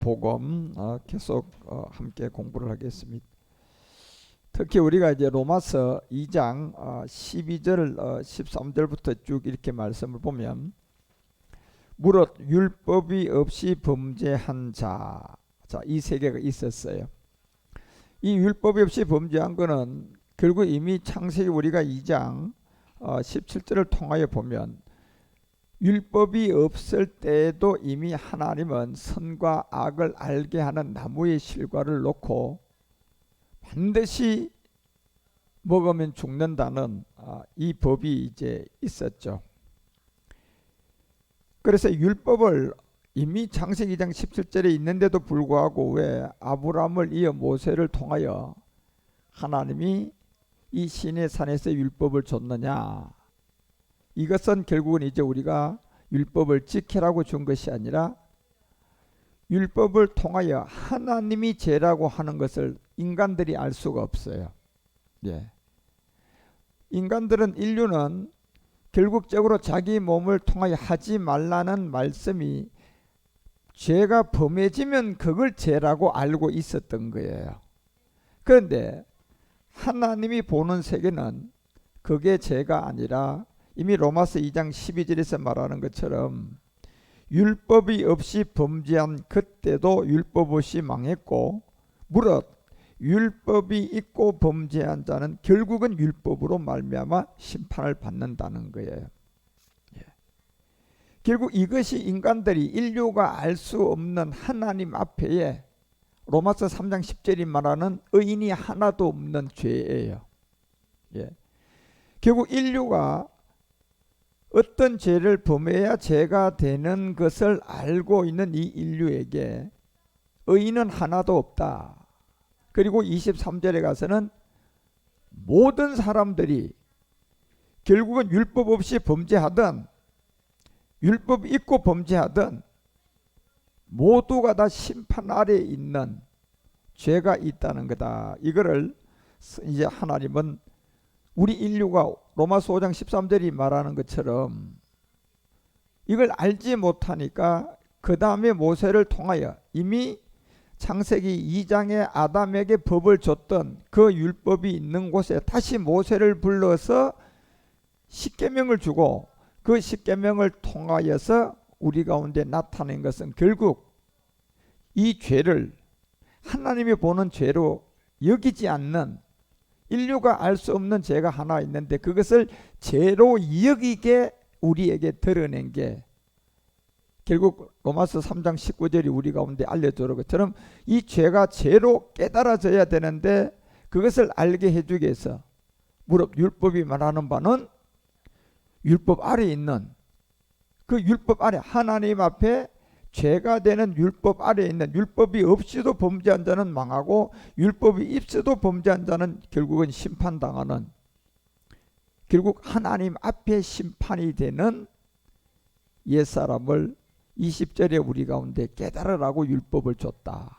복음 계속 함께 공부를 하겠습니다. 특히 우리가 이제 로마서 2장 12절 13절부터 쭉 이렇게 말씀을 보면 무릇 율법이 없이 범죄한 자, 이 세 개가 있었어요. 이 율법이 없이 범죄한 거는 결국 이미 창세기 우리가 2장 17절을 통하여 보면 율법이 없을 때에도 이미 하나님은 선과 악을 알게 하는 나무의 실과를 놓고 반드시 먹으면 죽는다는 이 법이 이제 있었죠. 그래서 율법을 이미 창세기 2장 17절에 있는데도 불구하고 왜 아브라함을 이어 모세를 통하여 하나님이 이 시내 산에서 율법을 줬느냐? 이것은 결국은 이제 우리가 율법을 지키라고 준 것이 아니라 율법을 통하여 하나님이 죄라고 하는 것을 인간들이 알 수가 없어요. 인간들은, 인류는 결국적으로 자기 몸을 통하여 하지 말라는 말씀이 죄가 범해지면 그걸 죄라고 알고 있었던 거예요. 그런데 하나님이 보는 세계는 그게 죄가 아니라 이미 로마서 2장 12절에서 말하는 것처럼 율법이 없이 범죄한 그때도 율법 없이 망했고 무릇 율법이 있고 범죄한 자는 결국은 율법으로 말미암아 심판을 받는다는 거예요. 결국 이것이 인간들이, 인류가 알 수 없는 하나님 앞에 로마서 3장 10절이 말하는 의인이 하나도 없는 죄예요. 결국 인류가 어떤 죄를 범해야 죄가 되는 것을 알고 있는 이 인류에게 의인은 하나도 없다. 그리고 23절에 가서는 모든 사람들이 결국은 율법 없이 범죄하든 율법 있고 범죄하든 모두가 다 심판 아래에 있는 죄가 있다는 거다. 이거를 이제 하나님은 우리 인류가 로마서 5장 13절이 말하는 것처럼 이걸 알지 못하니까 그 다음에 모세를 통하여 이미 창세기 2장에 아담에게 법을 줬던 그 율법이 있는 곳에 다시 모세를 불러서 십계명을 주고 그 십계명을 통하여서 우리 가운데 나타낸 것은 결국 이 죄를 하나님이 보는 죄로 여기지 않는, 인류가 알 수 없는 죄가 하나 있는데 그것을 죄로 여기게 우리에게 드러낸 게 결국 로마서 3장 19절이 우리 가운데 알려주는 것처럼 이 죄가 죄로 깨달아져야 되는데 그것을 알게 해주기 위해서 무릇 율법이 말하는 바는 율법 아래에 있는 그 율법 아래, 하나님 앞에 죄가 되는 율법 아래에 있는, 율법이 없이도 범죄한 자는 망하고 율법이 있어도 범죄한 자는 결국은 심판당하는, 결국 하나님 앞에 심판이 되는 옛사람을 20절에 우리 가운데 깨달으라고 율법을 줬다.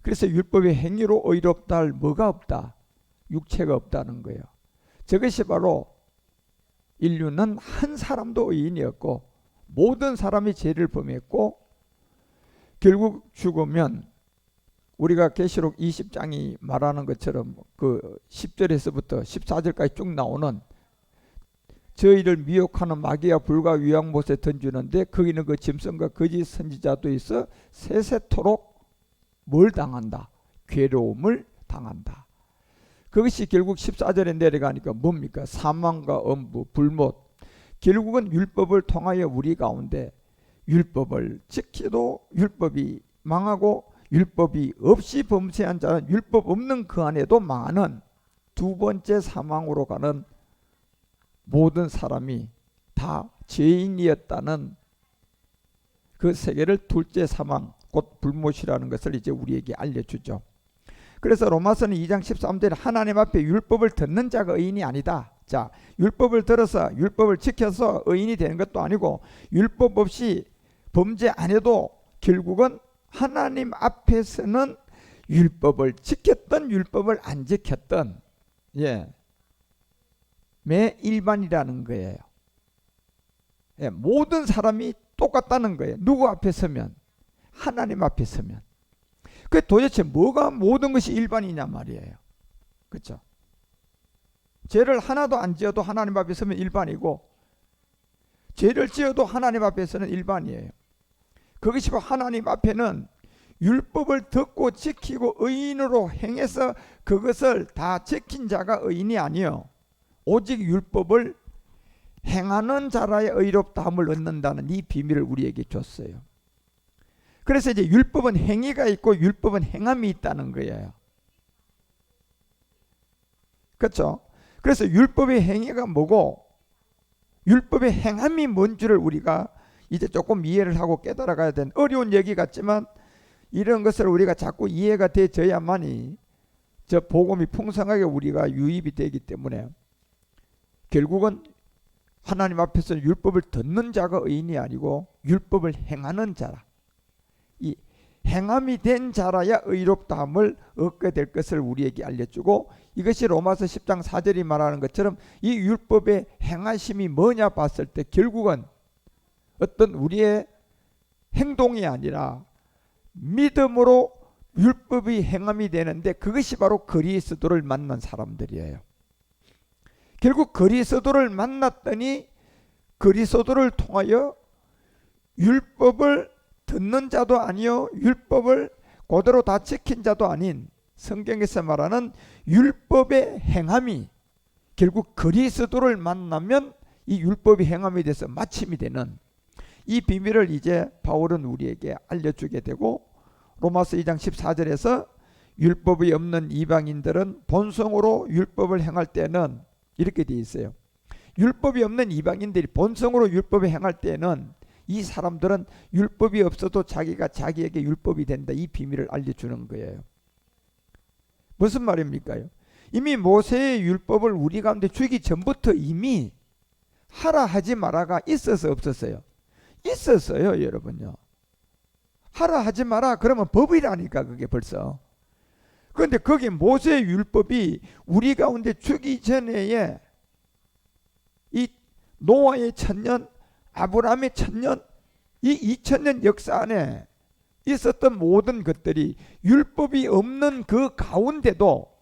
그래서 율법의 행위로 의롭다 할 뭐가 없다? 육체가 없다는 거예요. 저것이 바로 인류는 한 사람도 의인이었고 모든 사람이 죄를 범했고 결국 죽으면 우리가 계시록 20장이 말하는 것처럼 그 10절에서부터 14절까지 쭉 나오는 저희를 미혹하는 마귀와 불과 위황못에 던지는데 거기는 그 짐승과 거짓 선지자도 있어 세세토록 뭘 당한다? 괴로움을 당한다. 그것이 결국 14절에 내려가니까 뭡니까? 사망과 엄부, 불못. 결국은 율법을 통하여 우리 가운데 율법을 지키도 율법이 망하고 율법이 없이 범죄한 자는 율법 없는 그 안에도 망하는 두 번째 사망으로 가는 모든 사람이 다 죄인이었다는 그 세계를 둘째 사망, 곧 불못이라는 것을 이제 우리에게 알려주죠. 그래서 로마서는 2장 13절에 하나님 앞에 율법을 듣는 자가 의인이 아니다. 자, 율법을 들어서 율법을 지켜서 의인이 되는 것도 아니고 율법 없이 범죄 안 해도 결국은 하나님 앞에서는 율법을 지켰던 율법을 안 지켰던 매 일반이라는 거예요. 모든 사람이 똑같다는 거예요. 누구 앞에 서면 하나님 앞에 서면. 그 도대체 뭐가 모든 것이 일반이냐 말이에요. 그렇죠? 죄를 하나도 안 지어도 하나님 앞에 서면 일반이고, 죄를 지어도 하나님 앞에서는 일반이에요. 그것이 바로 하나님 앞에는 율법을 듣고 지키고 의인으로 행해서 그것을 다 지킨 자가 의인이 아니요, 오직 율법을 행하는 자라의 의롭다함을 얻는다는 이 비밀을 우리에게 줬어요. 그래서 이제 율법은 행위가 있고 율법은 행함이 있다는 거예요. 그렇죠? 그래서 율법의 행위가 뭐고 율법의 행함이 뭔 줄을 우리가 이제 조금 이해를 하고 깨달아가야 되는, 어려운 얘기 같지만 이런 것을 우리가 자꾸 이해가 되어야만이 저 복음이 풍성하게 우리가 유입이 되기 때문에, 결국은 하나님 앞에서 율법을 듣는 자가 의인이 아니고 율법을 행하는 자라, 이 행함이 된 자라야 의롭다함을 얻게 될 것을 우리에게 알려주고, 이것이 로마서 10장 4절이 말하는 것처럼 이 율법의 행하심이 뭐냐 봤을 때 결국은 어떤 우리의 행동이 아니라 믿음으로 율법이 행함이 되는데, 그것이 바로 그리스도를 만난 사람들이에요. 결국 그리스도를 만났더니 그리스도를 통하여 율법을 듣는 자도 아니요 율법을 그대로 다 지킨 자도 아닌 성경에서 말하는 율법의 행함이 결국 그리스도를 만나면 이 율법이 행함이 돼서 마침이 되는 이 비밀을 이제 바울은 우리에게 알려주게 되고, 로마서 2장 14절에서 율법이 없는 이방인들은 본성으로 율법을 행할 때는 이렇게 되어 있어요. 율법이 없는 이방인들이 본성으로 율법을 행할 때는 이 사람들은 율법이 없어도 자기가 자기에게 율법이 된다, 이 비밀을 알려주는 거예요. 무슨 말입니까? 이미 모세의 율법을 우리 가운데 주기 전부터 이미 하라 하지 마라가 있어서 없었어요? 있었어요, 여러분요. 하라 하지 마라 그러면 법이라니까, 그게 벌써. 그런데 거기 모세의 율법이 우리 가운데 주기 전에 이 노아의 1000년, 아브라함의 1000년, 이 2000년 역사 안에 있었던 모든 것들이 율법이 없는 그 가운데도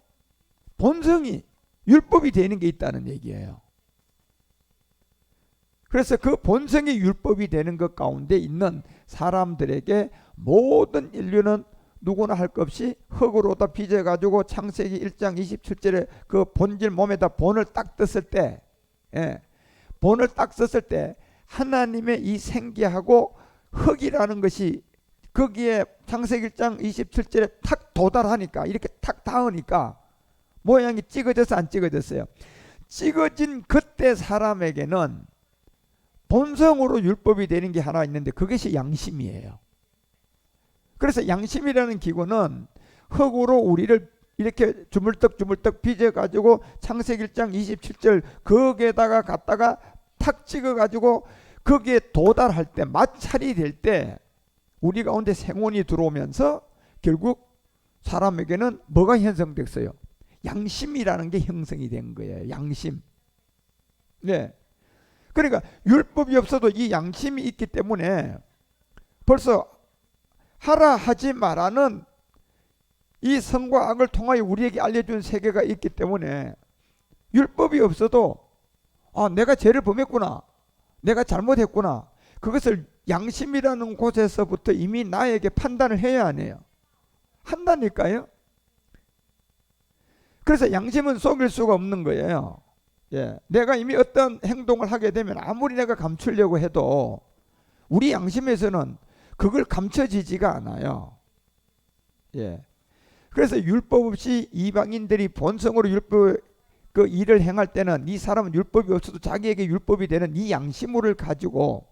본성이 율법이 되는 게 있다는 얘기예요. 그래서 그 본성이 율법이 되는 것 가운데 있는 사람들에게 모든 인류는 누구나 할 것 없이 흙으로다 빚어가지고 창세기 1장 27절에 그 본질 몸에다 본을 딱 떴을 때, 본을 딱 썼을 때 하나님의 이 생기하고 흙이라는 것이 거기에 창세기 1장 27절에 탁 도달하니까, 이렇게 탁 닿으니까 모양이 찍어져서 안 찍어졌어요? 찍어진 그때 사람에게는 본성으로 율법이 되는 게 하나 있는데 그것이 양심이에요. 그래서 양심이라는 기구는 흙으로 우리를 이렇게 주물떡주물떡 빚어가지고 창세기 1장 27절 거기에다가 갖다가 탁 찍어가지고 거기에 도달할 때, 마찰이 될 때 우리 가운데 생혼이 들어오면서 결국 사람에게는 뭐가 형성됐어요? 양심이라는 게 형성이 된 거예요. 양심. 네. 그러니까 율법이 없어도 이 양심이 있기 때문에 벌써 하라 하지 마라는 이 선과 악을 통하여 우리에게 알려준 세계가 있기 때문에 율법이 없어도 내가 죄를 범했구나, 내가 잘못했구나, 그것을 양심이라는 곳에서부터 이미 나에게 판단을 해야 하네요. 한다니까요. 그래서 양심은 속일 수가 없는 거예요. 내가 이미 어떤 행동을 하게 되면 아무리 내가 감추려고 해도 우리 양심에서는 그걸 감춰지지가 않아요. 그래서 율법 없이 이방인들이 본성으로 율법 그 일을 행할 때는 이 사람은 율법이 없어도 자기에게 율법이 되는 이 양심을 가지고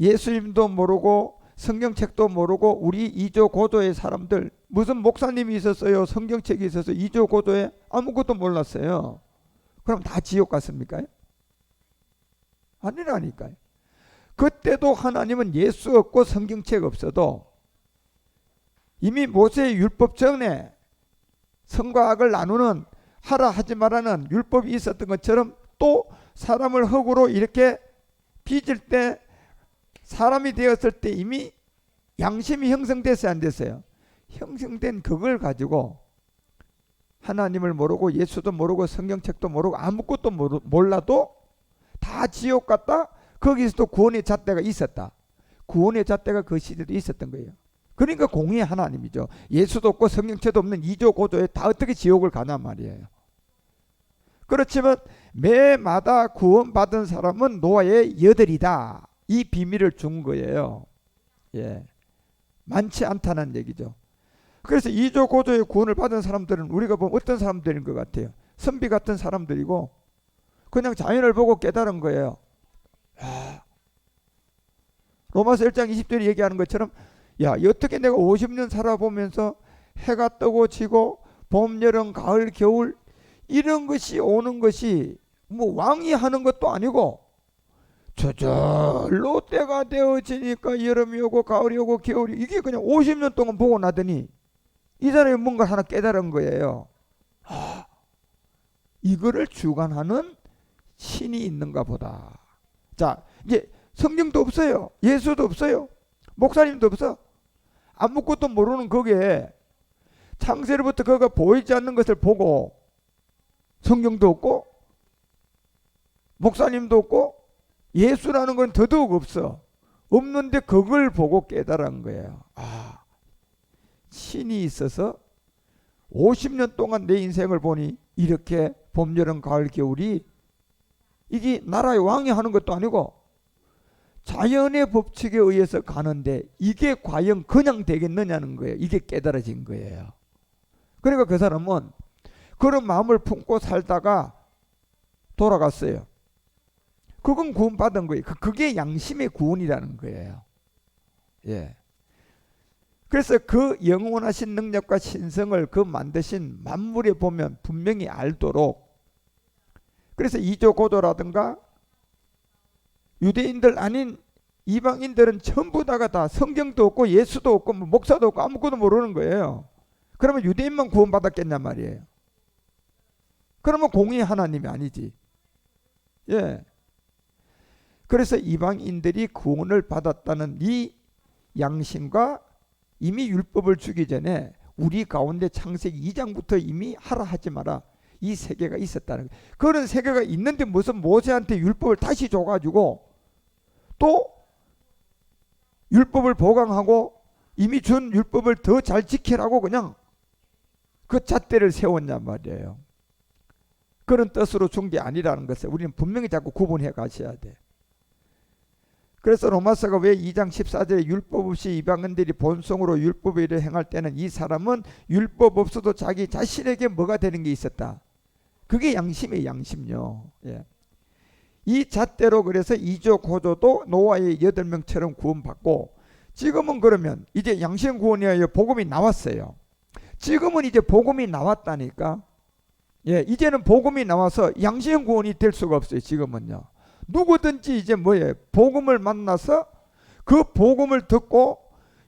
예수님도 모르고 성경책도 모르고 우리 이조 고조의 사람들, 무슨 목사님이 있었어요, 성경책이 있어서 이조 고조에 아무것도 몰랐어요. 그럼 다 지옥 갔습니까? 아니라니까요. 그때도 하나님은 예수 없고 성경책 없어도 이미 모세의 율법 전에 선과 악을 나누는, 하라 하지 말라는 율법이 있었던 것처럼 또 사람을 흙으로 이렇게 빚을 때, 사람이 되었을 때 이미 양심이 형성됐어요, 안 됐어요? 형성된 그걸 가지고 하나님을 모르고 예수도 모르고 성경책도 모르고 아무것도 몰라도 다 지옥 갔다. 거기서도 구원의 잣대가 있었다. 구원의 잣대가 그 시대도 있었던 거예요. 그러니까 공의의 하나님이죠. 예수도 없고 성경책도 없는 이조고조에 다 어떻게 지옥을 가냐 말이에요. 그렇지만 매마다 구원받은 사람은 노아의 여덟이다. 이 비밀을 준 거예요. 예, 많지 않다는 얘기죠. 그래서 이조고조의 구원을 받은 사람들은 우리가 보면 어떤 사람들인 것 같아요? 선비 같은 사람들이고 그냥 자연을 보고 깨달은 거예요. 로마서 1장 20절에 얘기하는 것처럼 야, 어떻게 내가 50년 살아보면서 해가 뜨고 지고 봄, 여름, 가을, 겨울 이런 것이 오는 것이 뭐 왕이 하는 것도 아니고 저절로 때가 되어지니까 여름이 오고 가을이 오고 겨울이 이게 그냥 50년 동안 보고 나더니 이 사람이 뭔가 하나 깨달은 거예요. 이거를 주관하는 신이 있는가 보다. 자, 이제 성경도 없어요. 예수도 없어요. 목사님도 없어. 아무것도 모르는 거기에 창세로부터 그가 보이지 않는 것을 보고 성경도 없고 목사님도 없고 예수라는 건 더더욱 없어. 없는데 그걸 보고 깨달은 거예요. 신이 있어서 50년 동안 내 인생을 보니 이렇게 봄, 여름, 가을, 겨울이 이게 나라의 왕이 하는 것도 아니고 자연의 법칙에 의해서 가는데 이게 과연 그냥 되겠느냐는 거예요. 이게 깨달아진 거예요. 그러니까 그 사람은 그런 마음을 품고 살다가 돌아갔어요. 그건 구원받은 거예요. 그게 양심의 구원이라는 거예요. 예. 그래서 그 영원하신 능력과 신성을 그 만드신 만물에 보면 분명히 알도록, 그래서 이조고조라든가 유대인들 아닌 이방인들은 전부 다 성경도 없고 예수도 없고 뭐 목사도 없고 아무것도 모르는 거예요. 그러면 유대인만 구원받았겠냔 말이에요. 그러면 공의 하나님이 아니지. 예. 그래서 이방인들이 구원을 받았다는 이 양심과 이미 율법을 주기 전에 우리 가운데 창세기 2장부터 이미 하라 하지 마라 이 세계가 있었다는 거예요. 그런 세계가 있는데 무슨 모세한테 율법을 다시 줘가지고 또 율법을 보강하고 이미 준 율법을 더 잘 지키라고 그냥 그 잣대를 세웠냔 말이에요. 그런 뜻으로 준 게 아니라는 것을 우리는 분명히 자꾸 구분해 가셔야 돼. 그래서 로마서가 왜 2장 14절에 율법 없이 이방인들이 본성으로 율법의 일을 행할 때는 이 사람은 율법 없어도 자기 자신에게 뭐가 되는 게 있었다. 그게 양심이에요. 양심요. 예. 이 잣대로 그래서 이조고조도 노아의 8명처럼 구원받고, 지금은 그러면 이제 양심 구원이에요. 복음이 나왔어요. 지금은 이제 복음이 나왔다니까. 예, 이제는 복음이 나와서 양심 구원이 될 수가 없어요. 지금은요. 누구든지 이제 뭐예요? 복음을 만나서 그 복음을 듣고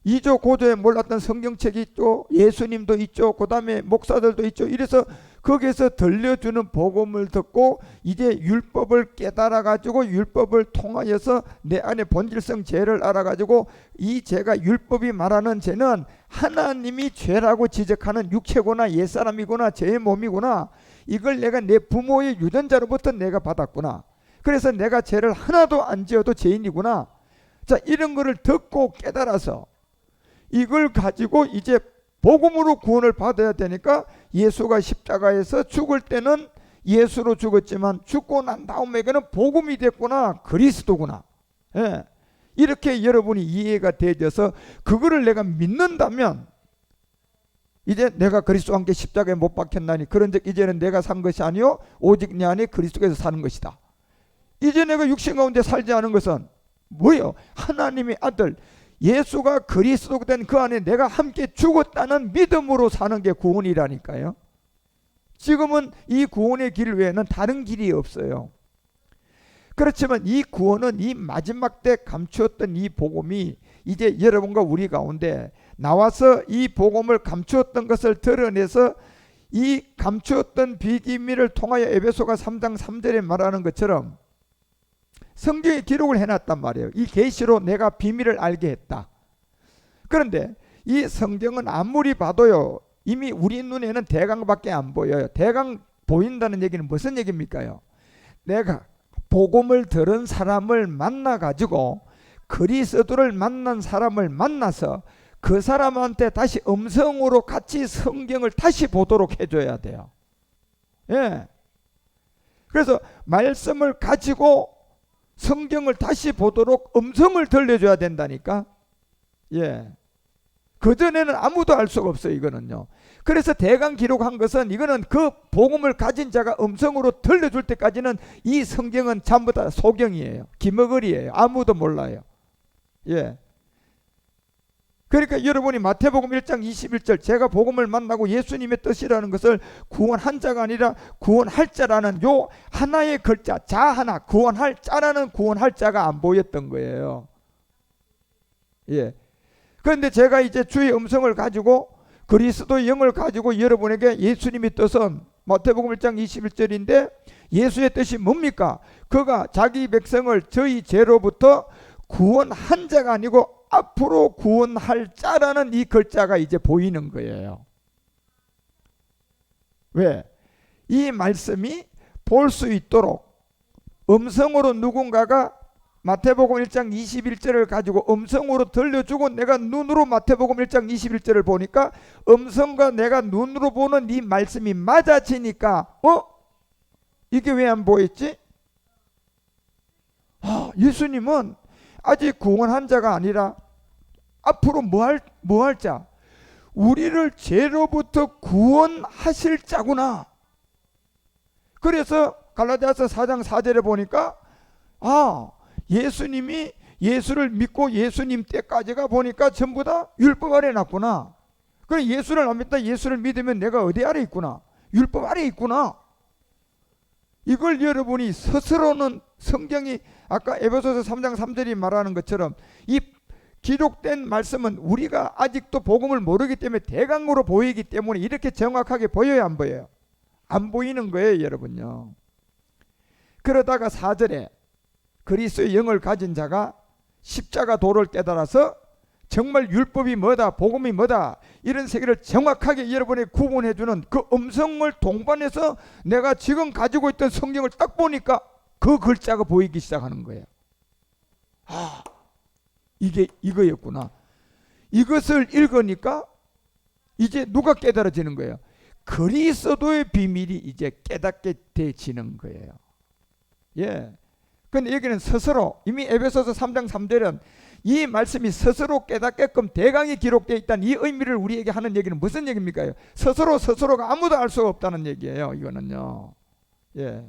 이조고조에 몰랐던 성경책이 있죠. 예수님도 있죠. 그 다음에 목사들도 있죠. 이래서 거기에서 들려주는 복음을 듣고 이제 율법을 깨달아가지고 율법을 통하여서 내 안에 본질성 죄를 알아가지고 이 죄가 율법이 말하는 죄는 하나님이 죄라고 지적하는 육체구나, 옛사람이구나, 죄의 몸이구나. 이걸 내가 내 부모의 유전자로부터 내가 받았구나. 그래서 내가 죄를 하나도 안 지어도 죄인이구나. 자, 이런 거를 듣고 깨달아서 이걸 가지고 이제 복음으로 구원을 받아야 되니까 예수가 십자가에서 죽을 때는 예수로 죽었지만 죽고 난 다음에는 복음이 됐구나. 그리스도구나. 예. 이렇게 여러분이 이해가 되어서 그거를 내가 믿는다면 이제 내가 그리스도와 함께 십자가에 못 박혔나니 그런즉 이제는 내가 산 것이 아니요 오직 내 안에 그리스도께서 사는 것이다. 이제 내가 육신 가운데 살지 않은 것은 뭐예요? 하나님의 아들 예수가 그리스도가 된 그 안에 내가 함께 죽었다는 믿음으로 사는 게 구원이라니까요. 지금은 이 구원의 길 외에는 다른 길이 없어요. 그렇지만 이 구원은 이 마지막 때 감추었던 이 복음이 이제 여러분과 우리 가운데 나와서 이 복음을 감추었던 것을 드러내서 이 감추었던 비기미를 통하여 에베소가 3장 3절에 말하는 것처럼 성경에 기록을 해놨단 말이에요. 이 계시로 내가 비밀을 알게 했다. 그런데 이 성경은 아무리 봐도요, 이미 우리 눈에는 대강밖에 안 보여요. 대강 보인다는 얘기는 무슨 얘기입니까요? 내가 복음을 들은 사람을 만나 가지고 그리스도를 만난 사람을 만나서 그 사람한테 다시 음성으로 같이 성경을 다시 보도록 해줘야 돼요. 예. 그래서 말씀을 가지고 성경을 다시 보도록 음성을 들려줘야 된다니까. 예. 그전에는 아무도 알 수가 없어요, 이거는요. 그래서 대강 기록한 것은, 이거는 그 복음을 가진 자가 음성으로 들려줄 때까지는 이 성경은 전부 다 소경이에요. 기머거리예요. 아무도 몰라요. 예. 그러니까 여러분이 마태복음 1장 21절, 제가 복음을 만나고 예수님의 뜻이라는 것을 구원한 자가 아니라 구원할 자라는 요 하나의 글자, 자 하나, 구원할 자라는 구원할 자가 안 보였던 거예요. 예. 그런데 제가 이제 주의 음성을 가지고 그리스도의 영을 가지고 여러분에게 예수님의 뜻은 마태복음 1장 21절인데, 예수의 뜻이 뭡니까? 그가 자기 백성을 저희 죄로부터 구원한 자가 아니고 앞으로 구원할 자라는 이 글자가 이제 보이는 거예요. 왜? 이 말씀이 볼 수 있도록 음성으로 누군가가 마태복음 1장 21절을 가지고 음성으로 들려주고, 내가 눈으로 마태복음 1장 21절을 보니까 음성과 내가 눈으로 보는 이 말씀이 맞아지니까 이게 왜 안 보였지? 예수님은 아직 구원한 자가 아니라 앞으로 뭐 할 자? 우리를 죄로부터 구원하실 자구나. 그래서 갈라디아서 4장 4절에 보니까 예수님이, 예수를 믿고 예수님 때까지가 보니까 전부 다 율법 아래 놨구나. 그래, 예수를 안 믿다 예수를 믿으면 내가 어디 아래 있구나? 율법 아래 있구나. 이걸 여러분이 스스로는, 성경이 아까 에베소서 3장 3절이 말하는 것처럼 이 기록된 말씀은 우리가 아직도 복음을 모르기 때문에 대강으로 보이기 때문에 이렇게 정확하게 보여요, 안 보여요? 안 보이는 거예요, 여러분요. 그러다가 4절에 그리스도의 영을 가진 자가 십자가 도를 깨달아서 정말 율법이 뭐다, 복음이 뭐다, 이런 세계를 정확하게 여러분에게 구분해주는 그 음성을 동반해서 내가 지금 가지고 있던 성경을 딱 보니까 그 글자가 보이기 시작하는 거예요. 이게 이거였구나. 이것을 읽으니까 이제 누가 깨달아지는 거예요? 그리스도의 비밀이 이제 깨닫게 되지는 거예요. 예. 근데 여기는 스스로, 이미 에베소서 3장 3절은 이 말씀이 스스로 깨닫게끔 대강이 기록되어 있다는 이 의미를 우리에게 하는 얘기는 무슨 얘기입니까? 스스로가 아무도 알 수가 없다는 얘기예요, 이거는요. 예.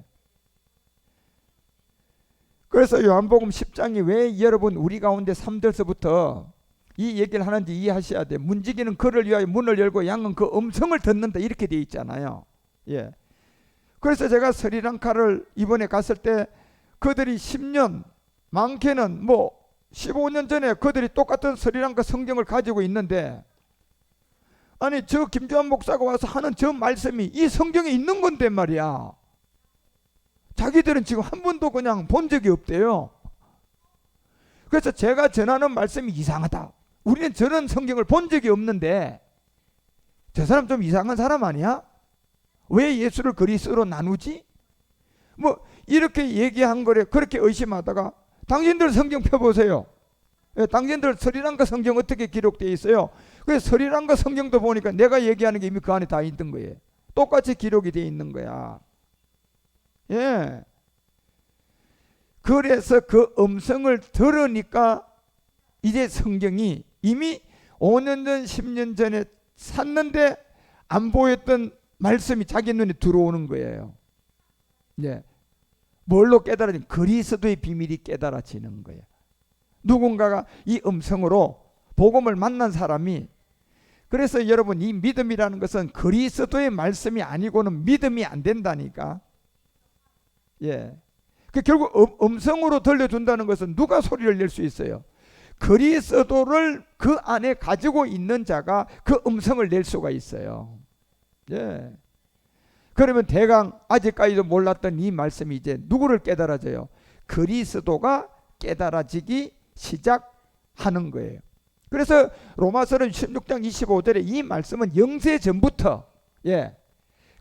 그래서 요한복음 10장이 왜 여러분 우리 가운데 3절서부터 이 얘기를 하는지 이해하셔야 돼요. 문지기는 그를 위하여 문을 열고 양은 그 음성을 듣는다, 이렇게 되어 있잖아요. 예. 그래서 제가 스리랑카를 이번에 갔을 때 그들이 10년, 많게는 15년 전에 그들이 똑같은 스리랑카 성경을 가지고 있는데, 아니 저 김주환 목사가 와서 하는 저 말씀이 이 성경에 있는 건데 말이야. 자기들은 지금 한 번도 그냥 본 적이 없대요. 그래서 제가 전하는 말씀이 이상하다. 우리는 저런 성경을 본 적이 없는데 저 사람 좀 이상한 사람 아니야? 왜 예수를 그리스도로 나누지? 이렇게 얘기한 거래. 그렇게 의심하다가 당신들 성경 펴보세요. 당신들 스리랑카 성경 어떻게 기록되어 있어요? 그래서 스리랑카 성경도 보니까 내가 얘기하는 게 이미 그 안에 다 있던 거예요. 똑같이 기록이 되어 있는 거야. 예. 그래서 그 음성을 들으니까 이제 성경이 이미 5년 전 10년 전에 샀는데 안 보였던 말씀이 자기 눈에 들어오는 거예요. 예. 뭘로 깨달아지는? 그리스도의 비밀이 깨달아지는 거예요. 누군가가 이 음성으로 복음을 만난 사람이, 그래서 여러분 이 믿음이라는 것은 그리스도의 말씀이 아니고는 믿음이 안 된다니까. 예. 결국 음성으로 들려준다는 것은 누가 소리를 낼 수 있어요? 그리스도를 그 안에 가지고 있는 자가 그 음성을 낼 수가 있어요. 예. 그러면 대강 아직까지도 몰랐던 이 말씀이 이제 누구를 깨달아져요? 그리스도가 깨달아지기 시작하는 거예요. 그래서 로마서는 16장 25절에 이 말씀은 영세 전부터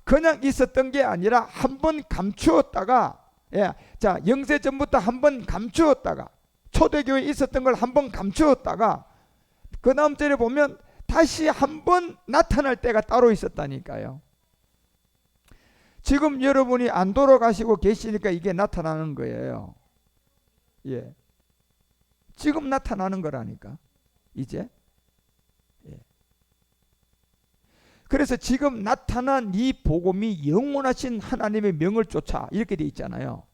그냥 있었던 게 아니라 한번 감추었다가 자, 영세 전부터 한번 감추었다가 초대교회에 있었던 걸 한번 감추었다가 그 다음 절에 보면 다시 한번 나타날 때가 따로 있었다니까요. 지금 여러분이 안 돌아가시고 계시니까 이게 나타나는 거예요. 지금 나타나는 거라니까 이제. 그래서 지금 나타난 이 복음이 영원하신 하나님의 명을 쫓아 이렇게 돼 있잖아요.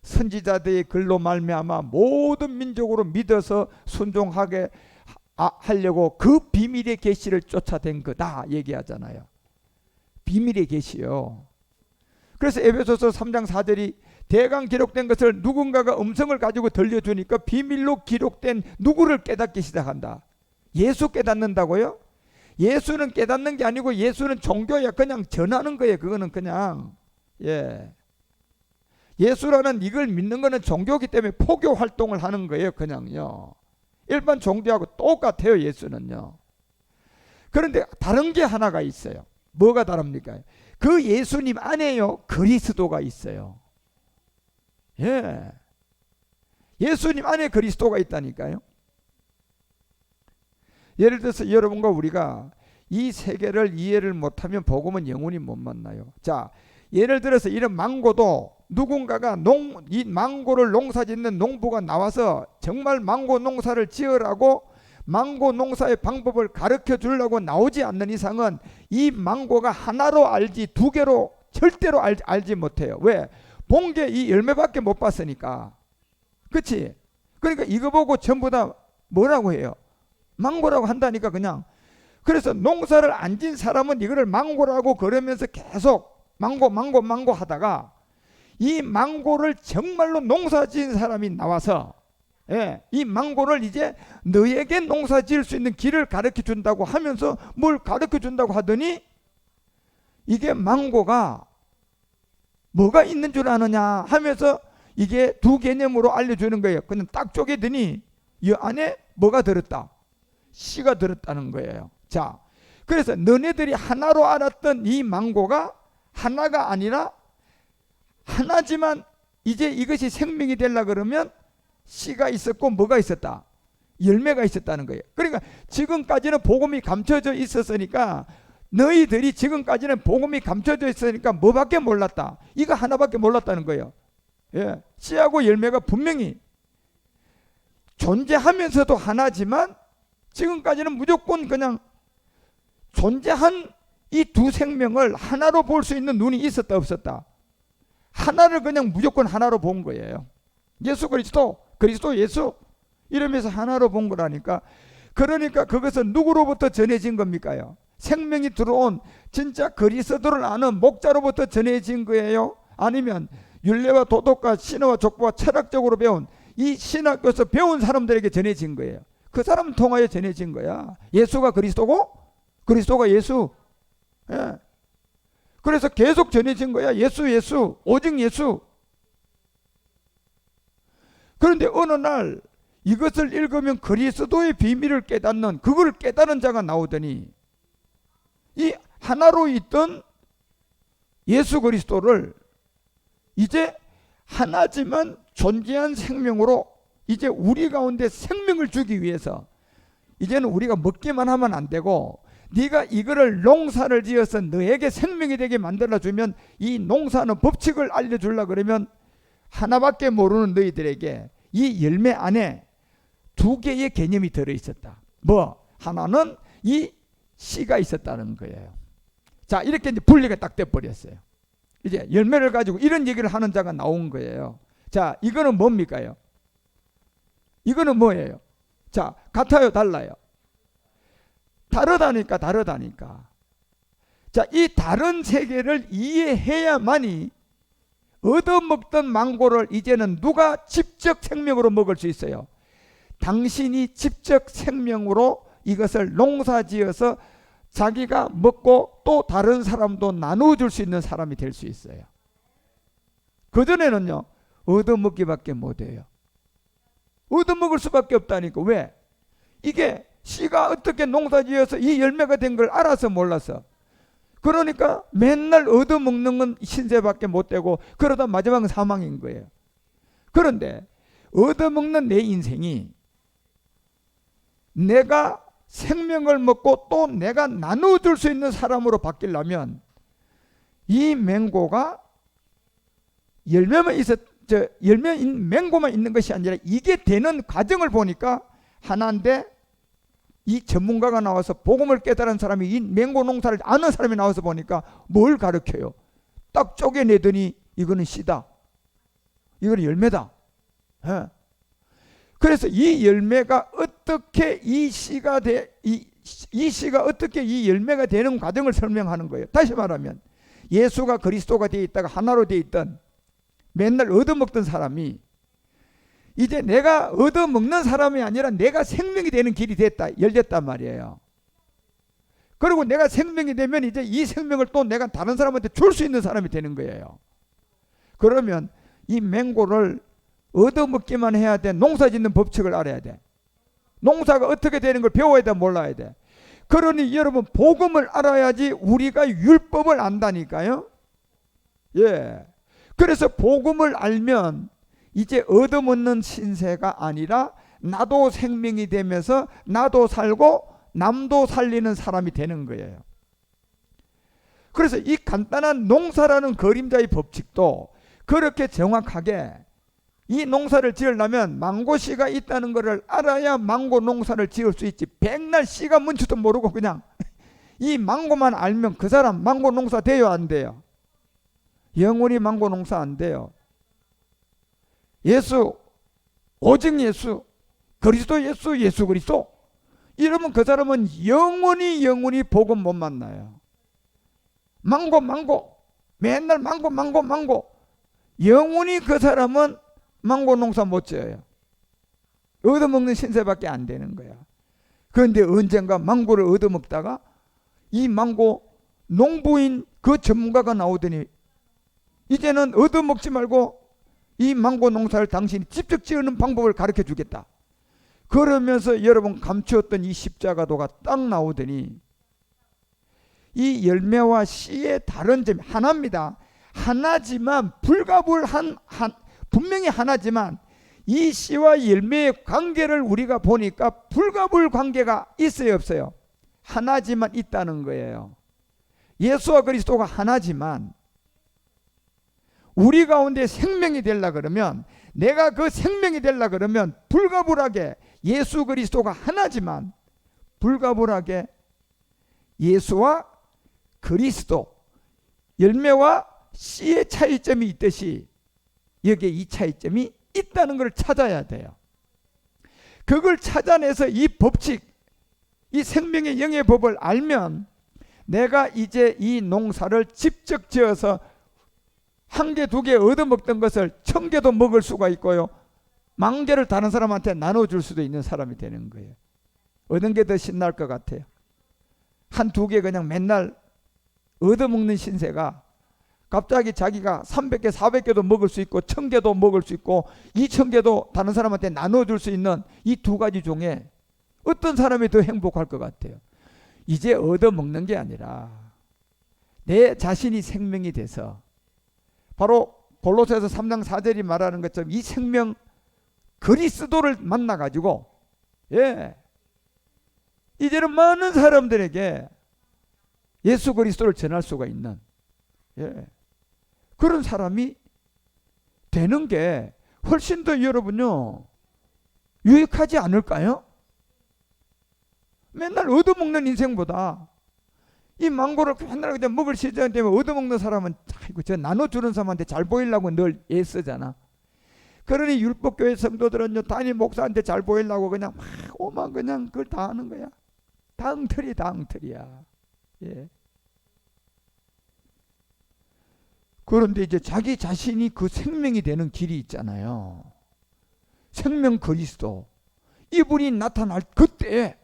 선지자들의 글로 말미암아 모든 민족으로 믿어서 순종하게 하려고 그 비밀의 계시를 쫓아댄 거다 얘기하잖아요. 비밀의 계시요. 그래서 에베소서 3장 4절이 대강 기록된 것을 누군가가 음성을 가지고 들려주니까 비밀로 기록된 누구를 깨닫기 시작한다. 예수 깨닫는다고요? 예수는 깨닫는 게 아니고 예수는 종교야. 그냥 전하는 거예요. 그거는 그냥 예수라는 이걸 믿는 거는 종교이기 때문에 포교 활동을 하는 거예요. 그냥요. 일반 종교하고 똑같아요. 예수는요. 그런데 다른 게 하나가 있어요. 뭐가 다릅니까? 그 예수님 안에요 그리스도가 있어요. 예수님 안에 그리스도가 있다니까요. 예를 들어서 여러분과 우리가 이 세계를 이해를 못하면 복음은 영원히 못 만나요. 자, 예를 들어서 이런 망고도 누군가가 이 망고를 농사짓는 농부가 나와서 정말 망고 농사를 지으라고 망고 농사의 방법을 가르쳐 주려고 나오지 않는 이상은 이 망고가 하나로 알지 두 개로 절대로 알지 못해요. 왜? 본 게 이 열매밖에 못 봤으니까. 그치? 그러니까 이거 보고 전부 다 뭐라고 해요? 망고라고 한다니까 그냥. 그래서 농사를 안 진 사람은 이거를 망고라고 그러면서 계속 망고 하다가 이 망고를 정말로 농사 지은 사람이 나와서 이 망고를 이제 너에게 농사 지을 수 있는 길을 가르쳐 준다고 하면서 뭘 가르쳐 준다고 하더니 이게 망고가 뭐가 있는 줄 아느냐 하면서 이게 두 개념으로 알려주는 거예요. 그냥 딱 쪼개더니 이 안에 뭐가 들었다? 씨가 들었다는 거예요. 자, 그래서 너네들이 하나로 알았던 이 망고가 하나가 아니라 하나지만 이제 이것이 생명이 되려 그러면 씨가 있었고 뭐가 있었다? 열매가 있었다는 거예요. 그러니까 지금까지는 복음이 감춰져 있었으니까 너희들이 지금까지는 복음이 감춰져 있으니까 뭐밖에 몰랐다? 이거 하나밖에 몰랐다는 거예요. 씨하고 열매가 분명히 존재하면서도 하나지만 지금까지는 무조건 그냥 존재한 이 두 생명을 하나로 볼 수 있는 눈이 있었다 없었다? 하나를 그냥 무조건 하나로 본 거예요. 예수 그리스도 예수 이러면서 하나로 본 거라니까. 그러니까 그것은 누구로부터 전해진 겁니까요? 생명이 들어온 진짜 그리스도를 아는 목자로부터 전해진 거예요? 아니면 율례와 도덕과 신화와 족보와 철학적으로 배운 이 신학교에서 배운 사람들에게 전해진 거예요. 그 사람 통하여 전해진 거야. 예수가 그리스도고 그리스도가 예수. 그래서 계속 전해진 거야. 예수 오직 예수. 그런데 어느 날 이것을 읽으면 그리스도의 비밀을 깨닫는 그걸 깨달은 자가 나오더니 이 하나로 있던 예수 그리스도를 이제 하나지만 존재한 생명으로 이제 우리 가운데 생명을 주기 위해서 이제는 우리가 먹기만 하면 안 되고 네가 이거를 농사를 지어서 너에게 생명이 되게 만들어주면 이 농사는 법칙을 알려주려고 그러면 하나밖에 모르는 너희들에게 이 열매 안에 두 개의 개념이 들어있었다. 뭐? 하나는 이 씨가 있었다는 거예요. 자, 이렇게 이제 분리가 딱 돼버렸어요. 이제 열매를 가지고 이런 얘기를 하는 자가 나온 거예요. 자, 이거는 뭡니까요? 이거는 뭐예요? 자, 같아요, 달라요? 다르다니까. 자, 이 다른 세계를 이해해야만이 얻어먹던 망고를 이제는 누가 직접 생명으로 먹을 수 있어요? 당신이 직접 생명으로 이것을 농사지어서 자기가 먹고 또 다른 사람도 나누어줄 수 있는 사람이 될 수 있어요. 그전에는요 얻어먹기밖에 못해요. 얻어먹을 수밖에 없다니까. 왜? 이게 씨가 어떻게 농사지어서 이 열매가 된 걸 알아서 몰라서. 그러니까 맨날 얻어먹는 건 신세밖에 못 되고 그러다 마지막은 사망인 거예요. 그런데 얻어먹는 내 인생이 내가 생명을 먹고 또 내가 나눠줄 수 있는 사람으로 바뀌려면 이 맹고가 열매만 맹고만 있는 것이 아니라 이게 되는 과정을 보니까 하나인데, 이 전문가가 나와서 복음을 깨달은 사람이 이 맹고 농사를 아는 사람이 나와서 보니까 뭘 가르쳐요? 딱 쪼개내더니 이거는 씨다, 이거는 열매다. 예. 그래서 이 열매가 어떻게 이 씨가 이 씨가 어떻게 이 열매가 되는 과정을 설명하는 거예요. 다시 말하면 예수가 그리스도가 되어 있다가 하나로 되어 있던 맨날 얻어먹던 사람이 이제 내가 얻어먹는 사람이 아니라 내가 생명이 되는 길이 됐다, 열렸단 말이에요. 그리고 내가 생명이 되면 이제 이 생명을 또 내가 다른 사람한테 줄 수 있는 사람이 되는 거예요. 그러면 이 맹고를 얻어먹기만 해야 돼? 농사 짓는 법칙을 알아야 돼? 농사가 어떻게 되는 걸 배워야 돼? 몰라야 돼? 그러니 여러분, 복음을 알아야지 우리가 율법을 안다니까요. 예. 그래서 복음을 알면 이제 얻어먹는 신세가 아니라 나도 생명이 되면서 나도 살고 남도 살리는 사람이 되는 거예요. 그래서 이 간단한 농사라는 그림자의 법칙도 그렇게 정확하게, 이 농사를 지으려면 망고 씨가 있다는 것을 알아야 망고 농사를 지을 수 있지. 백날 씨가 뭔지도 모르고 그냥 이 망고만 알면 그 사람 망고 농사 돼요, 안 돼요? 영원히 망고 농사 안 돼요. 예수, 오직 예수, 그리스도 예수, 예수 그리스도 이러면 그 사람은 영원히 복음 못 만나요. 망고 맨날 망고 영원히 그 사람은 망고 농사 못 지어요. 얻어먹는 신세밖에 안 되는 거야. 그런데 언젠가 망고를 얻어먹다가 이 망고 농부인 그 전문가가 나오더니 이제는 얻어먹지 말고 이 망고 농사를 당신이 직접 지으는 방법을 가르쳐 주겠다. 그러면서 여러분 감추었던 이 십자가도가 딱 나오더니 이 열매와 씨의 다른 점이 하나입니다. 하나지만 분명히 하나지만 이 씨와 열매의 관계를 우리가 보니까 불가불 관계가 있어요, 없어요? 하나지만 있다는 거예요. 예수와 그리스도가 하나지만 우리 가운데 생명이 되려 그러면, 내가 그 생명이 되려 그러면 불가불하게 예수 그리스도가 하나지만 불가불하게 예수와 그리스도, 열매와 씨의 차이점이 있듯이 여기에 이 차이점이 있다는 걸 찾아야 돼요. 그걸 찾아내서 이 법칙, 이 생명의 영의 법을 알면 내가 이제 이 농사를 직접 지어서 한 개, 두 개 얻어먹던 것을 1000개도 먹을 수가 있고요, 10,000개를 다른 사람한테 나눠줄 수도 있는 사람이 되는 거예요. 어느 게 더 신날 것 같아요? 한 두 개 그냥 맨날 얻어먹는 신세가 갑자기 자기가 300개, 400개도 먹을 수 있고 1000개도 먹을 수 있고 2000개도 다른 사람한테 나눠줄 수 있는 이 두 가지 중에 어떤 사람이 더 행복할 것 같아요? 이제 얻어먹는 게 아니라 내 자신이 생명이 돼서, 바로 골로새서 3장 4절이 말하는 것처럼 이 생명 그리스도를 만나가지고, 예, 이제는 많은 사람들에게 예수 그리스도를 전할 수가 있는, 예, 그런 사람이 되는 게 훨씬 더 여러분요 유익하지 않을까요? 맨날 얻어먹는 인생보다 이 망고를 맨날 그냥 먹을 시간 되면 얻어먹는 사람은 아이고 저 나눠주는 사람한테 잘 보이려고 늘 애쓰잖아. 그러니 율법교회 성도들은요 담임 목사한테 잘 보이려고 그냥 막 오만 그냥 그걸 다 하는 거야. 다 엉터리야. 예. 그런데 이제 자기 자신이 그 생명이 되는 길이 있잖아요. 생명 그리스도, 이분이 나타날 그때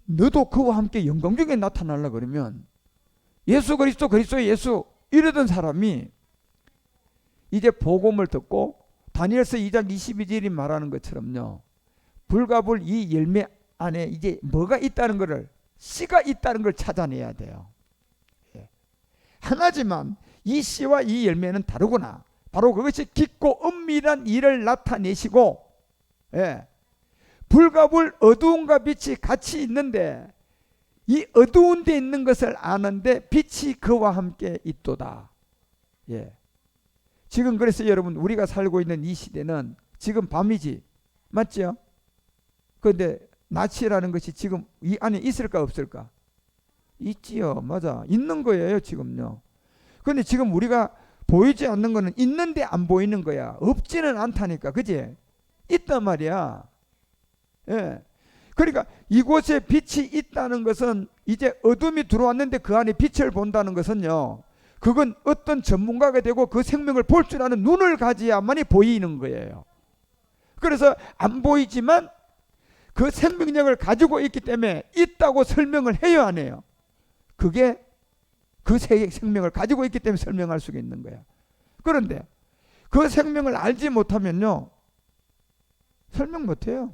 너도 그와 함께 영광 중에 나타나려 그러면 예수 그리스도 예수 이러던 사람이 이제 복음을 듣고 다니엘서 2장 22절이 말하는 것처럼요, 불가불 이 열매 안에 이제 뭐가 있다는 것을, 씨가 있다는 걸 찾아내야 돼요. 예. 하나지만 이 씨와 이 열매는 다르구나. 바로 그것이 깊고 은밀한 일을 나타내시고, 예. 불과 불, 어두움과 빛이 같이 있는데 이 어두운 데 있는 것을 아는데 빛이 그와 함께 있도다. 예. 지금 그래서 여러분 우리가 살고 있는 이 시대는 지금 밤이지, 맞죠? 그런데 낮이라는 것이 지금 이 안에 있을까 없을까? 있지요. 맞아. 있는 거예요 지금요. 그런데 지금 우리가 보이지 않는 거는 있는데 안 보이는 거야. 없지는 않다니까. 그지? 있단 말이야. 예. 그러니까 이곳에 빛이 있다는 것은, 이제 어둠이 들어왔는데 그 안에 빛을 본다는 것은요, 그건 어떤 전문가가 되고 그 생명을 볼 줄 아는 눈을 가져야만이 보이는 거예요. 그래서 안 보이지만 그 생명력을 가지고 있기 때문에 있다고 설명을 해요, 안 해요? 그게 그 생명을 가지고 있기 때문에 설명할 수가 있는 거야. 그런데 그 생명을 알지 못하면요, 설명 못해요.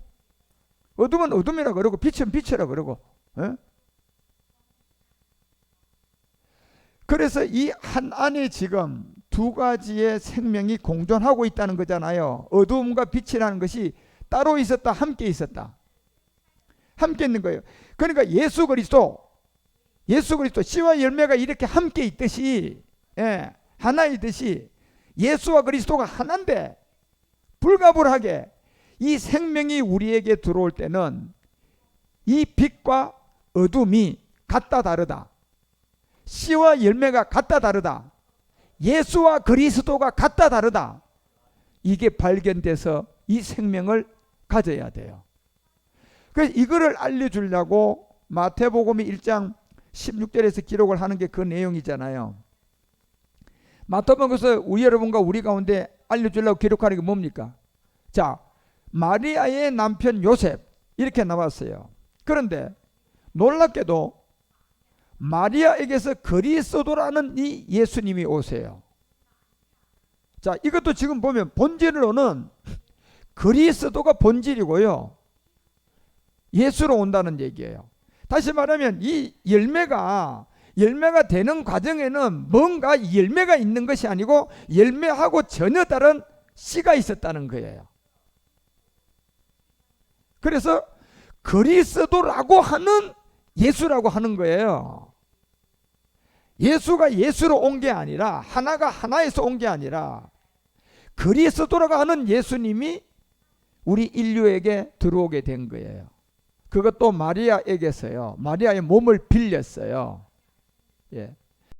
어둠은 어둠이라 그러고 빛은 빛이라 그러고. 에? 그래서 이 한 안에 지금 두 가지의 생명이 공존하고 있다는 거잖아요. 어둠과 빛이라는 것이 따로 있었다, 함께 있었다. 함께 있는 거예요. 그러니까 예수 그리스도 씨와 열매가 이렇게 함께 있듯이, 예, 하나이듯이 예수와 그리스도가 하나인데 불가불하게 이 생명이 우리에게 들어올 때는 이 빛과 어둠이 같다 다르다, 씨와 열매가 같다 다르다, 예수와 그리스도가 같다 다르다, 이게 발견돼서 이 생명을 가져야 돼요. 그래서 이거를 알려주려고 마태복음 1장 16절에서 기록을 하는 게 그 내용이잖아요. 마태복음에서 우리 여러분과 우리 가운데 알려주려고 기록하는 게 뭡니까? 자, 마리아의 남편 요셉, 이렇게 나왔어요. 그런데 놀랍게도 마리아에게서 그리스도라는 이 예수님이 오세요. 자, 이것도 지금 보면 본질로는 그리스도가 본질이고요, 예수로 온다는 얘기예요. 다시 말하면 이 열매가 되는 과정에는 뭔가 열매가 있는 것이 아니고 열매하고 전혀 다른 씨가 있었다는 거예요. 그래서 그리스도라고 하는 예수라고 하는 거예요. 예수가 예수로 온 게 아니라, 하나가 하나에서 온 게 아니라 그리스도라고 하는 예수님이 우리 인류에게 들어오게 된 거예요. 그것도 마리아에게서요. 마리아의 몸을 빌렸어요. 예.